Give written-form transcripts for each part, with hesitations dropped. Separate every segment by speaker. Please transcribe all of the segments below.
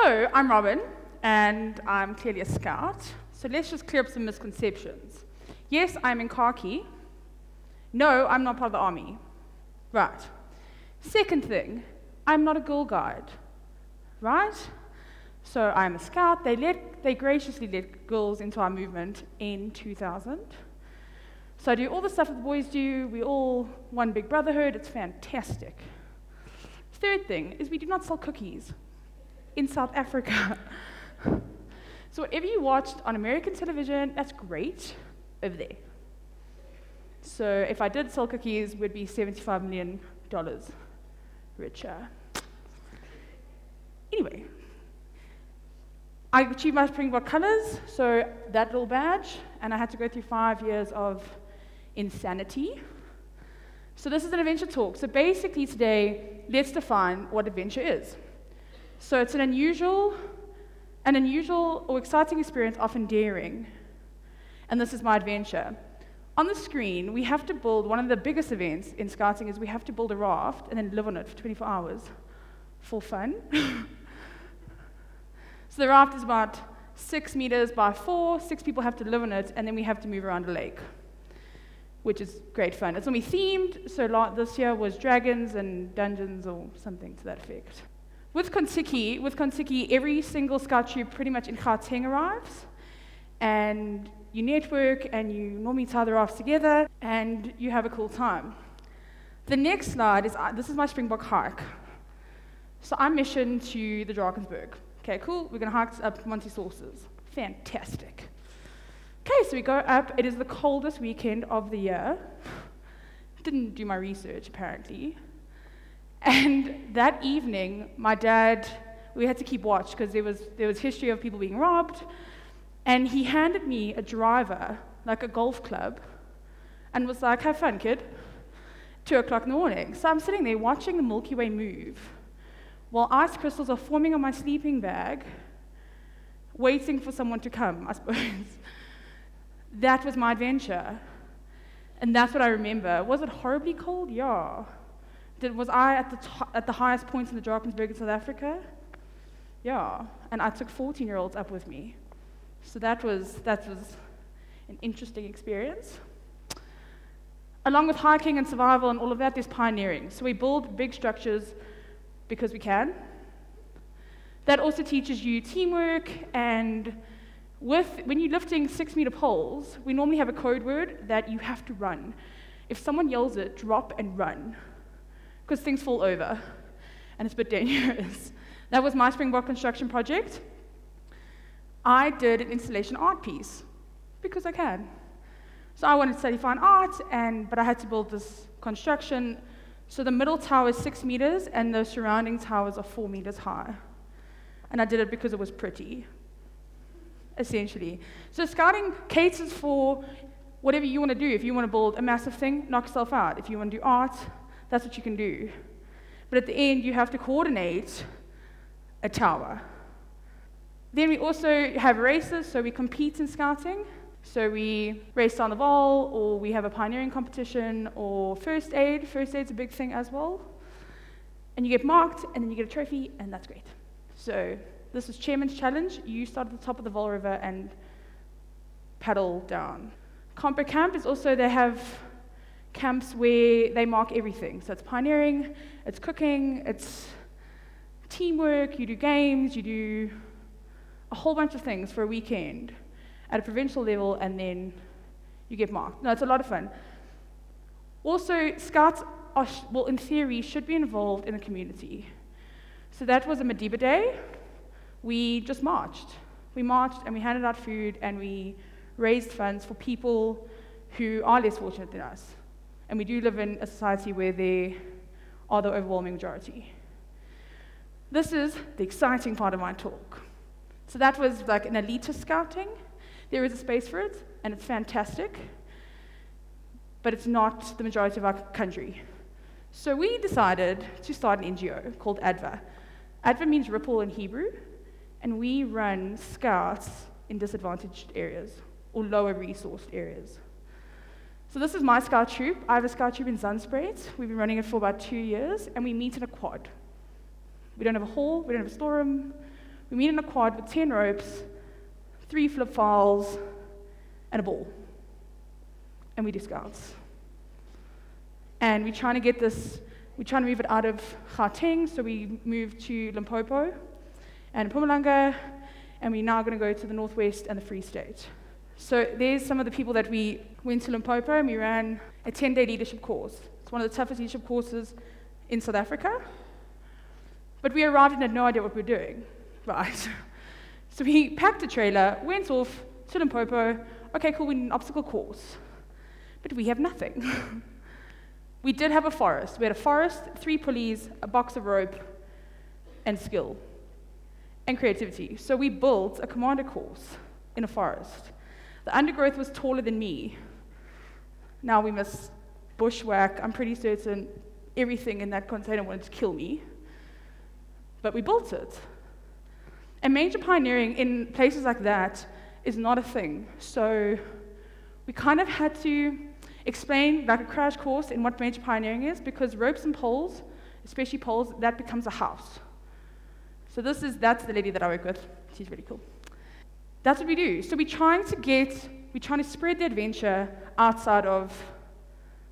Speaker 1: So, I'm Robyn, and I'm clearly a scout. So let's just clear up some misconceptions. Yes, I'm in khaki. No, I'm not part of the army. Right. Second thing, I'm not a Girl Guide. Right? So I'm a scout. They graciously let girls into our movement in 2000. So I do all the stuff that the boys do. We're all one big brotherhood. It's fantastic. Third thing is we do not sell cookies in South Africa. So whatever you watched on American television, that's great over there. So if I did sell cookies, we'd be $75 million richer. Anyway, I achieved my Springbok colors, so that little badge, and I had to go through 5 years of insanity. So this is an adventure talk. So basically today, let's define what adventure is. So it's an unusual or exciting experience, often daring. And this is my adventure. On the screen, we have to build, one of the biggest events in scouting is we have to build a raft and then live on it for 24 hours for fun. So the raft is about 6 meters by 4, 6 people have to live on it, and then we have to move around a lake, which is great fun. It's only themed, so this year was dragons and dungeons or something to that effect. With Kontiki, every single scout troop pretty much in Gauteng arrives, and you network, and you normally tie the rafts together, and you have a cool time. The next slide is, this is my Springbok hike. So I'm missioned to the Drakensberg. Okay, cool, we're gonna hike up Monty Sources. Fantastic. Okay, so we go up, it is the coldest weekend of the year. Didn't do my research, apparently. And that evening, my dad, we had to keep watch, because there was history of people being robbed, and he handed me a driver, like a golf club, and was like, have fun, kid. 2 o'clock in the morning. So I'm sitting there watching the Milky Way move, while ice crystals are forming on my sleeping bag, waiting for someone to come, I suppose. That was my adventure. And that's what I remember. Was it horribly cold? Yeah. Was I at the highest point in the Drakensberg in South Africa? Yeah. And I took 14-year-olds up with me. So that was an interesting experience. Along with hiking and survival and all of that, there's pioneering. So we build big structures because we can. That also teaches you teamwork, and when you're lifting 6-meter poles, we normally have a code word that you have to run. If someone yells it, drop and run, because things fall over, and it's a bit dangerous. That was my Springbok construction project. I did an installation art piece, because I can. So I wanted to study fine art, but I had to build this construction. So the middle tower is 6 meters, and the surrounding towers are 4 meters high. And I did it because it was pretty, essentially. So scouting caters for whatever you want to do. If you want to build a massive thing, knock yourself out. If you want to do art, that's what you can do. But at the end, you have to coordinate a tower. Then we also have races, so we compete in scouting. So we race down the Val, or we have a pioneering competition, or first aid. First aid's a big thing as well. And you get marked, and then you get a trophy, and that's great. So this is Chairman's Challenge. You start at the top of the Val River and paddle down. Compo Camp is also, they have camps where they mark everything. So it's pioneering, it's cooking, it's teamwork, you do games, you do a whole bunch of things for a weekend at a provincial level, and then you get marked. No, it's a lot of fun. Also, scouts, in theory, should be involved in the community. So that was a Madiba day. We just marched. We marched, and we handed out food, and we raised funds for people who are less fortunate than us. And we do live in a society where they are the overwhelming majority. This is the exciting part of my talk. So that was like an elitist scouting. There is a space for it, and it's fantastic, but it's not the majority of our country. So we decided to start an NGO called ADVA. ADVA means ripple in Hebrew, and we run scouts in disadvantaged areas, or lower resourced areas. So this is my scout troop. I have a scout troop in Zandspruit. We've been running it for about 2 years, and we meet in a quad. We don't have a hall, we don't have a storeroom, We meet in a quad with 10 ropes, 3 flip files, and a ball. And we do scouts. And we're trying to move it out of Gauteng, so we moved to Limpopo and Mpumalanga, and we're now going to go to the Northwest and the Free State. So there's some of the people that we went to Limpopo, and we ran a 10-day leadership course. It's one of the toughest leadership courses in South Africa. But we arrived and had no idea what we were doing, right? So we packed a trailer, went off to Limpopo. Okay, cool, we need an obstacle course. But we have nothing. We did have a forest. We had a forest, 3 pulleys, a box of rope, and skill, and creativity. So we built a commander course in a forest. The undergrowth was taller than me. Now we must bushwhack. I'm pretty certain everything in that container wanted to kill me. But we built it. And major pioneering in places like that is not a thing. So we kind of had to explain, like a crash course, in what major pioneering is, because ropes and poles, especially poles, that becomes a house. So that's the lady that I work with. She's really cool. That's what we do. So we're trying to spread the adventure outside of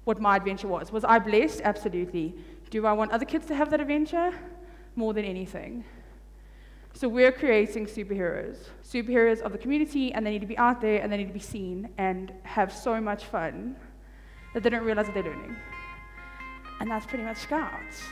Speaker 1: what my adventure was. Was I blessed? Absolutely. Do I want other kids to have that adventure? More than anything. So we're creating superheroes of the community, and they need to be out there, and they need to be seen, and have so much fun that they don't realize that they're learning. And that's pretty much Scouts.